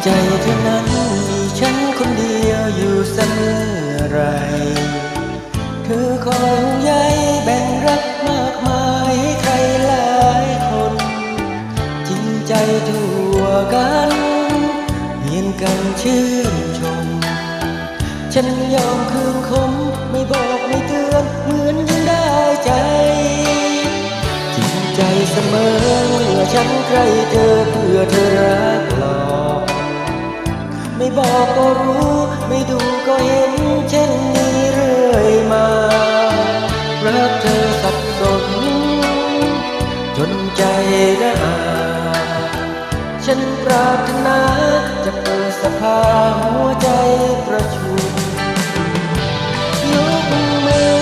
ใจเธอนั้นมีฉันคนเดียวอยู่เสมอไรเธอคอยห่วงใยแบ่งรักมากมายให้ใครหลายคนจริงใจทั่วกันเพียงกันชื่นชมฉันยอมคืนคมไม่บอกไม่เตือนเหมือนยังได้ใจจริงใจเสมอเมื่อฉันใกล้เธอเพื่อเธอรักหลอกไม่บอกก็รู้ไม่ดูก็เห็นเช่นนี้เรื่อยมารักเธอสับสนจนใจระอาฉันปรารถนาจะเปิดสภาหัวใจประชุมยกมือ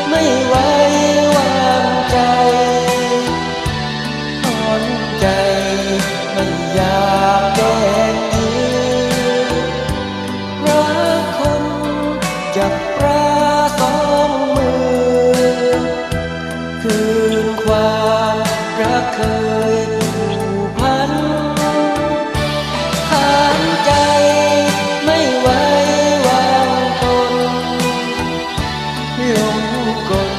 ไม่ไหววางใจอ่อนใจไม่อยากแก้ยื้อรักคนจับปลาสองมือคืนความรักเคยผูกพันหานใจไม่ไหววางตนหลงกล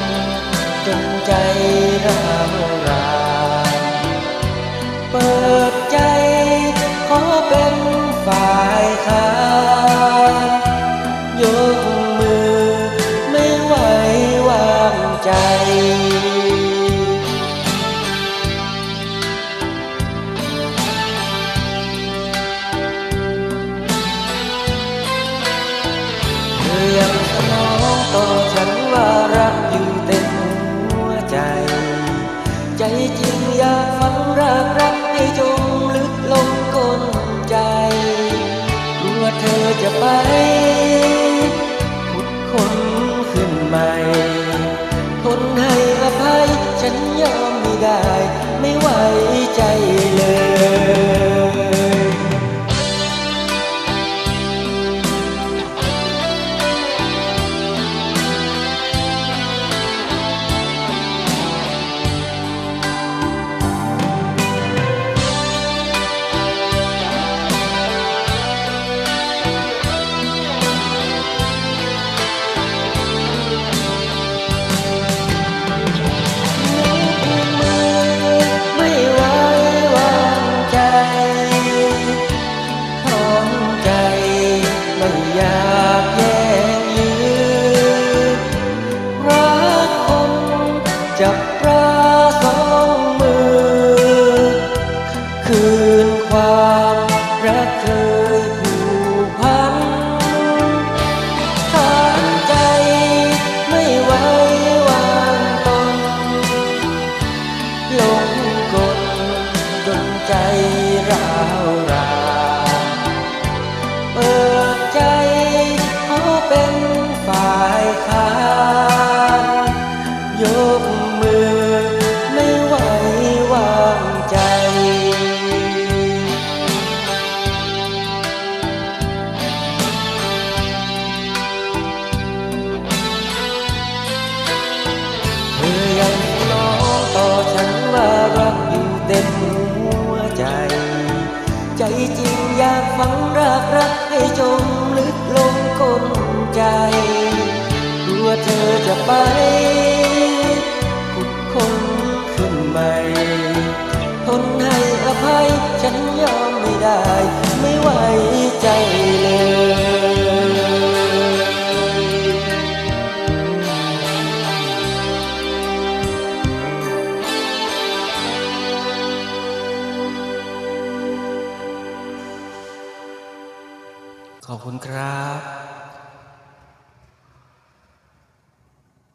จนใจร้าวรานเปิดใจขอเป็นฝ่ายค้านยกมือไม่ไหววางใจเธอยังสนองต่อฉันว่ารักอยู่เต็มหัวใจใจจริงอยากฝังรักให้จมลึกลงก้นใจกลัวเธอจะไปขุดคนขึ้นใหม่คนให้อภัยฉันยอมไม่ได้ไม่ไหวใจเลยไม่ไหววางใจถอนใจไม่อยากแย่งยื้อรักคนจับปลาสองมือคืนความรักเคยผูกพันหานใจไม่ไหววางตนหลงกลจนใจร้าวรานเปิดใจขอเป็นฝ่ายค้านยกมือไม่ไหววางใจเธอยังร้องต่อฉันว่ารักอยู่เต็มหัวใจใจจริงอยากฝังรักให้จมลึกลงก้นใจกลัวเธอจะไปขุดคนขึ้นใหม่ทนให้อภัยฉันยอมไม่ได้ไม่ไหวใจเลยขอบคุณครับ